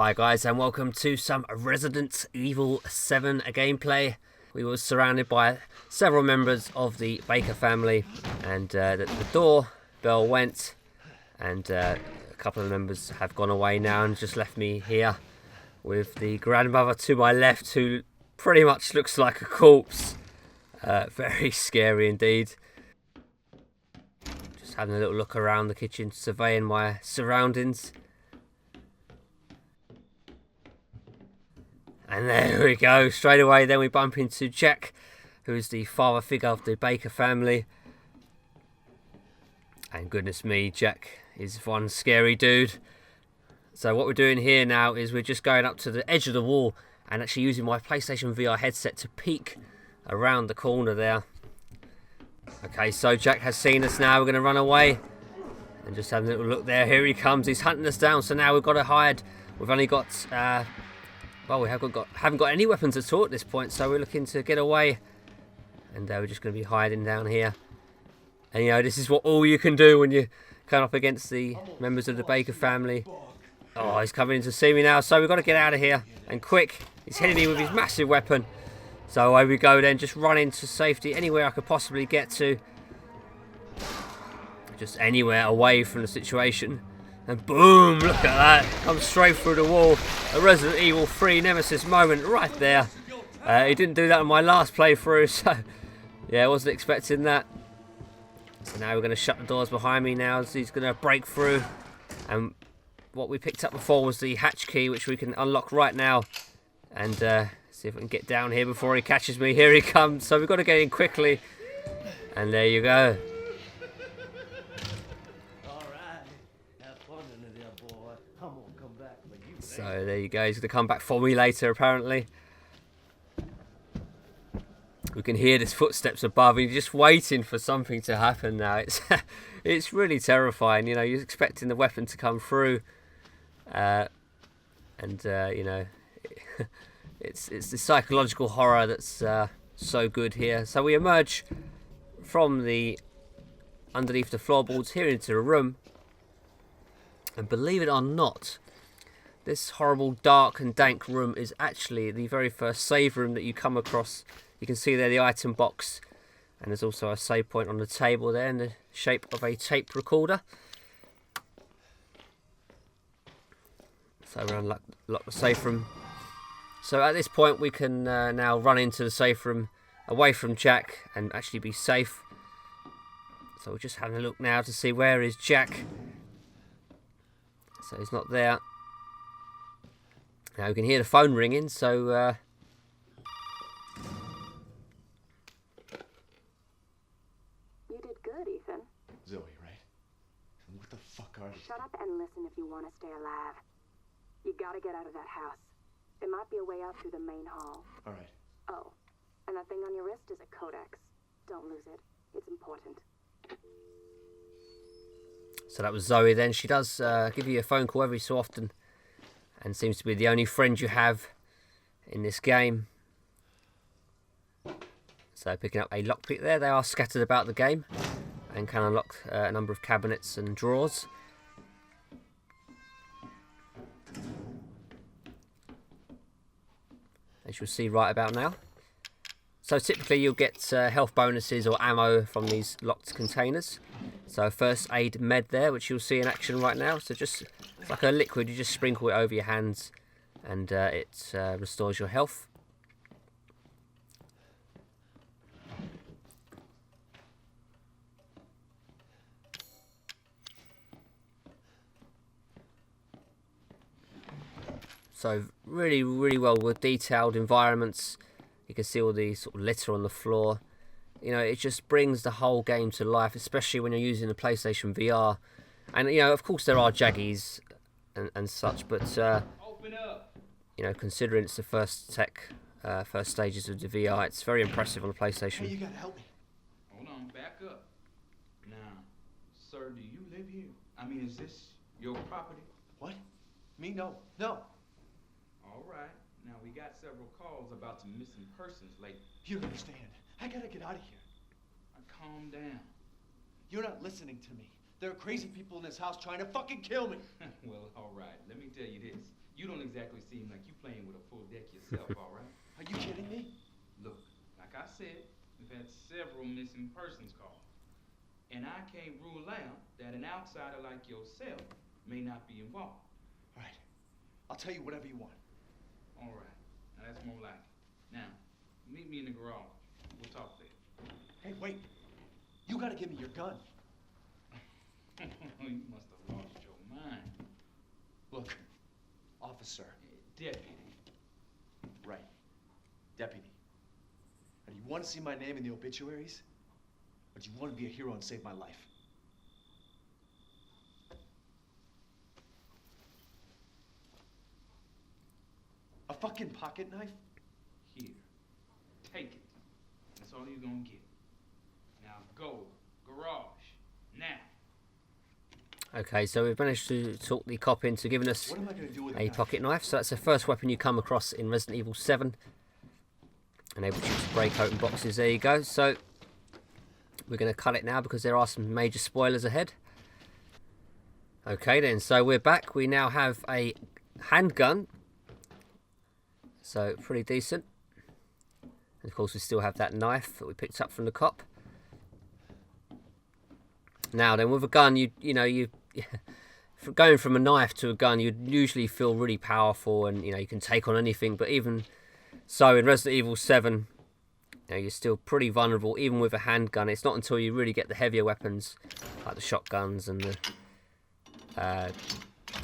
Hi guys, and welcome to some Resident Evil 7 gameplay. We were surrounded by several members of the Baker family, and the door bell went, and a couple of members have gone away now and just left me here with the grandmother to my left, who pretty much looks like a corpse. Very scary indeed. Just having a little look around the kitchen, surveying my surroundings. And there we go, straight away then we bump into Jack, who is the father figure of the Baker family. And goodness me, Jack is one scary dude. So what we're doing here now is we're just going up to the edge of the wall and actually using my PlayStation VR headset to peek around the corner there. Okay, so Jack has seen us now, we're going to run away. And just have a little look there, here he comes, he's hunting us down, so now we've got to hide. We've only got... well, we haven't got any weapons at all at this point, so we're looking to get away. And we're just going to be hiding down here. And, you know, this is what all you can do when you come up against the members of the Baker family. Oh, he's coming in to see me now, so we've got to get out of here. And quick, he's hitting me with his massive weapon. So away we go then, just run into safety anywhere I could possibly get to. Just anywhere away from the situation. And boom, look at that, comes straight through the wall. A Resident Evil 3 Nemesis moment right there. He didn't do that on my last playthrough, so yeah, I wasn't expecting that. So now we're going to shut the doors behind me now, so he's going to break through. And what we picked up before was the hatch key, which we can unlock right now. And see if we can get down here before he catches me. Here he comes, so we've got to get in quickly. And there you go. So there you go, he's going to come back for me later apparently. We can hear his footsteps above, he's just waiting for something to happen now. It's really terrifying, you know, you're expecting the weapon to come through. You know, it's the psychological horror that's so good here. So we emerge from the underneath the floorboards here into the room. And believe it or not, this horrible, dark and dank room is actually the very first save room that you come across. You can see there the item box, and there's also a save point on the table there in the shape of a tape recorder. So we're unlock the safe room. So at this point we can now run into the safe room away from Jack and actually be safe. So we're just having a look now to see where is Jack. So he's not there. Now we can hear the phone ringing, so... You did good, Ethan. Zoe, right? What the fuck are you? Shut up and listen if you want to stay alive. You gotta get out of that house. There might be a way out through the main hall. Alright. Oh, and that thing on your wrist is a codex. Don't lose it. It's important. So that was Zoe then. She does give you a phone call every so often. And seems to be the only friend you have in this game. So picking up a lockpick there. They are scattered about the game and can unlock a number of cabinets and drawers. As you'll see right about now. So typically you'll get health bonuses or ammo from these locked containers. So first aid med there, which you'll see in action right now. So just it's like a liquid, you just sprinkle it over your hands and it restores your health. So really, really well detailed environments. You can see all the sort of litter on the floor. You know, it just brings the whole game to life, especially when you're using the PlayStation VR. And, you know, of course there are jaggies and such, but, you know, considering it's the first stages of the VR, it's very impressive on the PlayStation. Hey, you gotta help me. Hold on, back up. Now, sir, do you live here? I mean, is this your property? What? Me? No. No. All right. Now, we got several calls about some missing persons lately. You don't understand. I gotta get out of here. Calm down. You're not listening to me. There are crazy people in this house trying to fucking kill me. Well, all right. Let me tell you this. You don't exactly seem like you playing with a full deck yourself, all right? Are you kidding me? Look, like I said, we've had several missing persons calls. And I can't rule out that an outsider like yourself may not be involved. All right. I'll tell you whatever you want. All right. Now that's more like it. Now, meet me in the garage. We'll talk there. Hey, wait. You gotta give me your gun. You must have lost your mind. Look, officer. Deputy. Right. Deputy. Now, do you want to see my name in the obituaries? Or do you want to be a hero and save my life? A fucking pocket knife? Here. Take it. That's all you're gonna get. Now go. Garage. Now. Okay, so we've managed to talk the cop into giving us What am I gonna do with a pocket knife. So that's the first weapon you come across in Resident Evil 7. Enables you to break open boxes. There you go. So we're going to cut it now because there are some major spoilers ahead. Okay then, so we're back. We now have a handgun. So pretty decent. And of course we still have that knife that we picked up from the cop. Now then, with a gun, you going from a knife to a gun, you'd usually feel really powerful, and you can take on anything. But even so, in Resident Evil 7, you're still pretty vulnerable, even with a handgun. It's not until you really get the heavier weapons, like the shotguns and the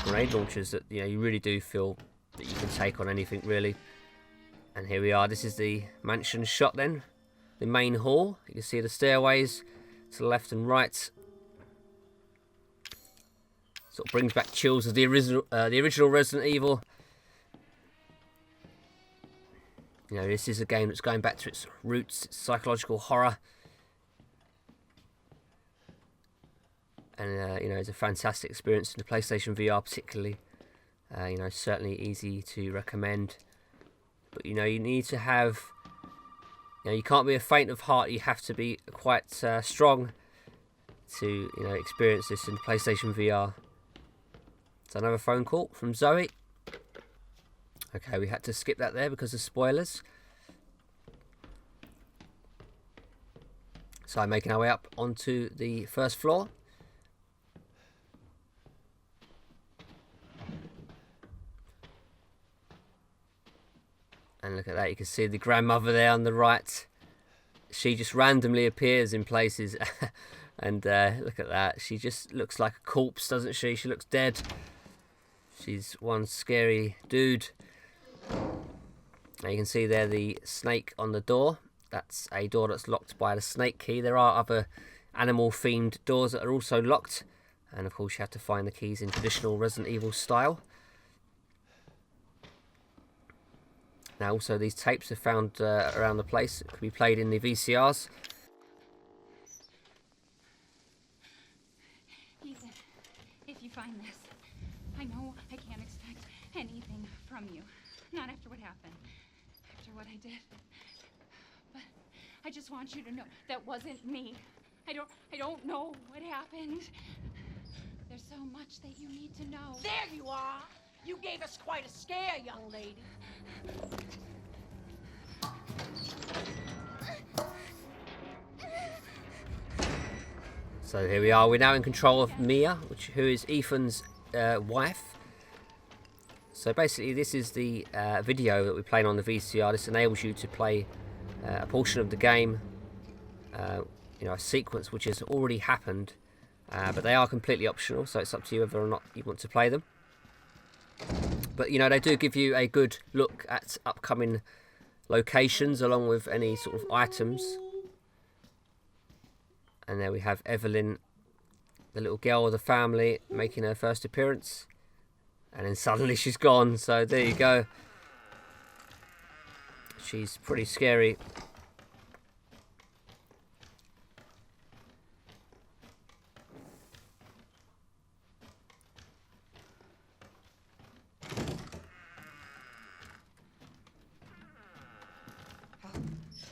grenade launchers, that you really do feel that you can take on anything, really. And here we are. This is the mansion shot. Then the main hall. You can see the stairways to the left and right. Sort of brings back chills of the original Resident Evil. This is a game that's going back to its roots, its psychological horror. And, it's a fantastic experience in the PlayStation VR particularly. Certainly easy to recommend. But, you need to have... you can't be a faint of heart. You have to be quite strong to, experience this in PlayStation VR. So another phone call from Zoe. Okay, we had to skip that there because of spoilers. So I'm making our way up onto the first floor. And look at that, you can see the grandmother there on the right. She just randomly appears in places. And look at that, she just looks like a corpse, doesn't she? She looks dead. She's one scary dude. Now you can see there the snake on the door. That's a door that's locked by the snake key. There are other animal-themed doors that are also locked. And of course you have to find the keys in traditional Resident Evil style. Now also these tapes are found around the place. It can be played in the VCRs. Ethan, if you find this, I know I can't expect anything from you. Not after what happened. After what I did. But I just want you to know that wasn't me. I don't know what happened. There's so much that you need to know. There you are. You gave us quite a scare, young lady. So here we are. We're now in control of Mia, who is Ethan's wife. So basically this is the video that we're playing on the VCR. This enables you to play a portion of the game, a sequence which has already happened, but they are completely optional, so it's up to you whether or not you want to play them. But they do give you a good look at upcoming locations along with any sort of items. And there we have Evelyn, the little girl of the family, making her first appearance. And then suddenly she's gone, so there you go. She's pretty scary.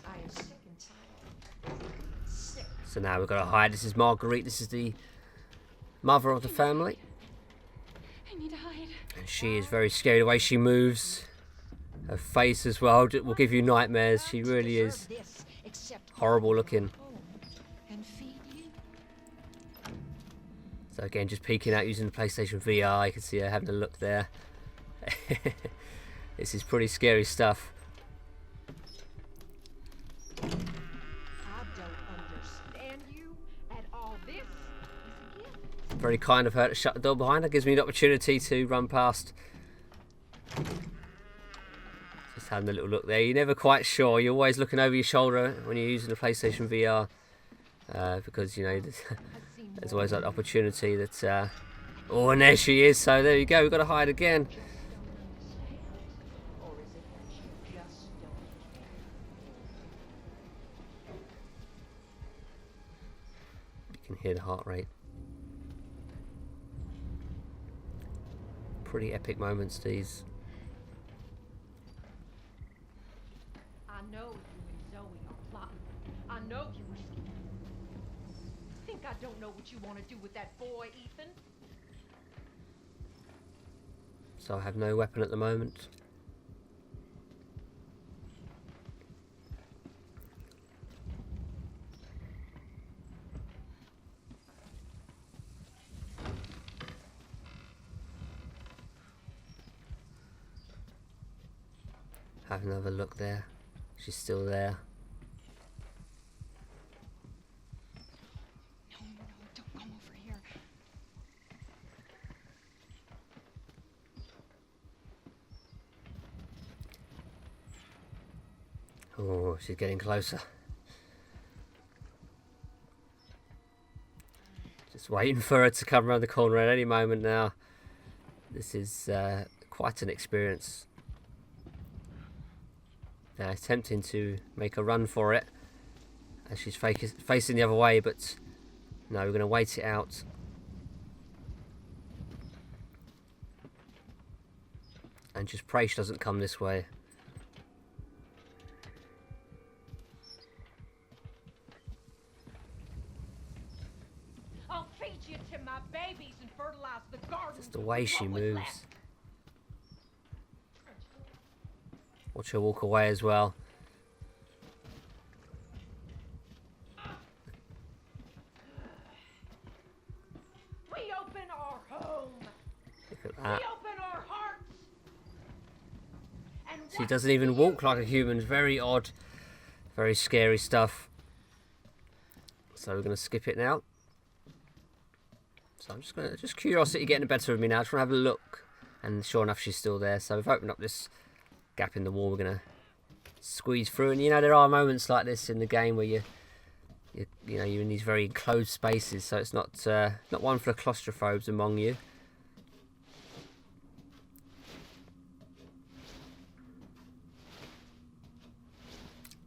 I am sick and tired. Sick. So now we've got to hide. This is Marguerite. This is the mother of the family. I need to hide. And she is very scary. The way she moves, her face as well, will give you nightmares. She really is horrible looking. So again, just peeking out using the PlayStation VR. You can see her having a look there. This is pretty scary stuff. I don't understand you at all. This is a gift. Very kind of her to shut the door behind her. Gives me an opportunity to run past. Just having a little look there. You're never quite sure. You're always looking over your shoulder when you're using the PlayStation VR. Because, you know, there's always that opportunity that... oh, and there she is. So there you go. We've got to hide again. Or is it that you just don't care? You can hear the heart rate. Pretty epic moments, these. I know you and Zoe are plotting. I know you were scared. Think I don't know what you want to do with that boy, Ethan? So I have no weapon at the moment. Have another look there. She's still there. No, don't come over here. Oh, she's getting closer. Just waiting for her to come around the corner at any moment now. This is quite an experience. Now it's tempting to make a run for it as she's facing the other way, but no, we're going to wait it out. And just pray she doesn't come this way. I'll feed you to my babies and fertilize the garden. It's the way she What was moves. left? Watch her walk away as well. We open our home. Look at We that. open our hearts. And She what doesn't even do walk you like a human. Very odd. Very scary stuff. So we're going to skip it now. So I'm just curiosity getting the better of me now. I just want to have a look. And sure enough, she's still there. So we've opened up this gap in the wall. We're going to squeeze through. And you know, there are moments like this in the game where you know, you're in these very enclosed spaces. So it's not one for the claustrophobes among you.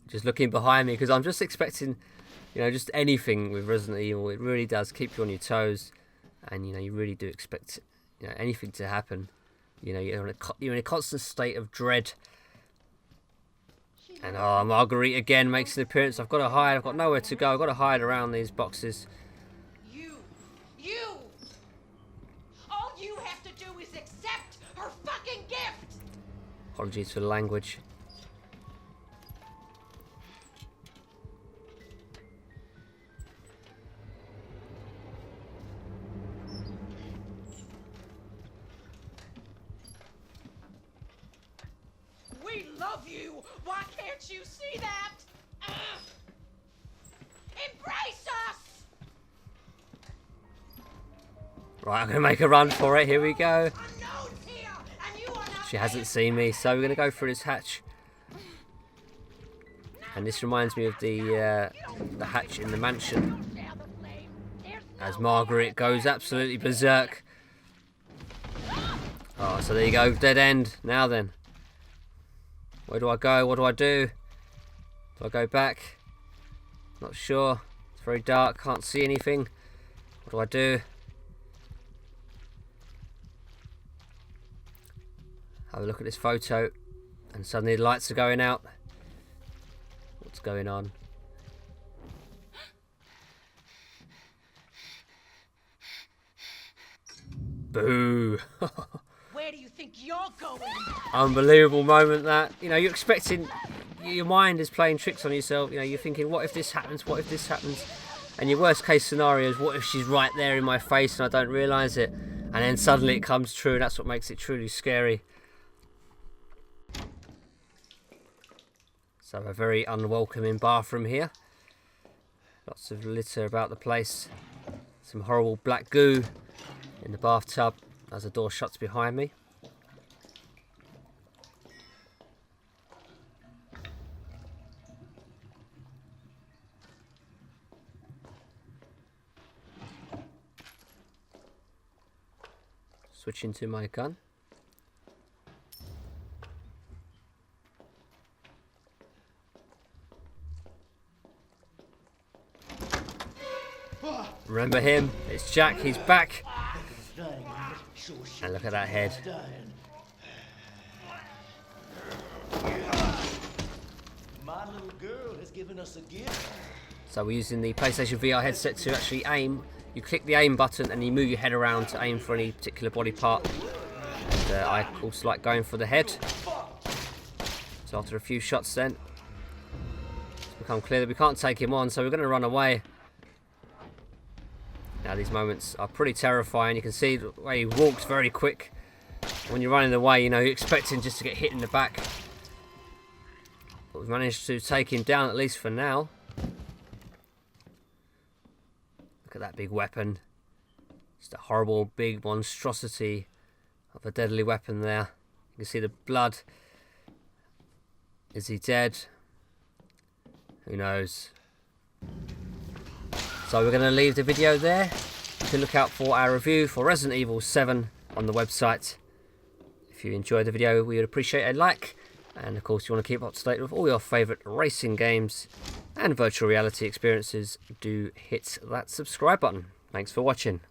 Just looking behind me because I'm just expecting, you know, just anything with Resident Evil. It really does keep you on your toes, and you know, you really do expect, you know, anything to happen. You know, you're in a constant state of dread. And oh, Marguerite again makes an appearance. I've got to hide. I've got nowhere to go. I've got to hide around these boxes. You! All you have to do is accept her fucking gift! Apologies for the language. We love you! Why can't you see that? Embrace us! Right, I'm going to make a run for it. Here we go. Unknowns here, and you are not She hasn't seen me, so we're going to go through this hatch. And this reminds me of the hatch in the mansion. As Margaret goes absolutely berserk. Oh, so there you go, dead end. Now then. Where do I go? What do I do? Do I go back? Not sure. It's very dark, can't see anything. What do I do? Have a look at this photo. And suddenly the lights are going out. What's going on? Boo. Where do you think you're going? Unbelievable moment that, you know, you're expecting, your mind is playing tricks on yourself. You know, you're thinking, what if this happens? What if this happens? And your worst case scenario is, what if she's right there in my face and I don't realise it? And then suddenly it comes true, and that's what makes it truly scary. So a very unwelcoming bathroom here. Lots of litter about the place. Some horrible black goo in the bathtub as the door shuts behind me. Switching to my gun. Remember him? It's Jack, he's back. And look at that head. My little girl has given us a gift. So we're using the PlayStation VR headset to actually aim. You click the aim button and you move your head around to aim for any particular body part. And, I also like going for the head. So after a few shots then, it's become clear that we can't take him on, so we're going to run away. Now these moments are pretty terrifying. You can see the way he walks very quick. When you're running away, you know, you're expecting just to get hit in the back. But we've managed to take him down, at least for now. Look at that big weapon. Just a horrible big monstrosity of a deadly weapon there. You can see the blood. Is he dead? Who knows? So we're going to leave the video there. You can look out for our review for Resident Evil 7 on the website. If you enjoyed the video, we would appreciate a like. And of course, if you want to keep up to date with all your favourite racing games and virtual reality experiences, do hit that subscribe button. Thanks for watching.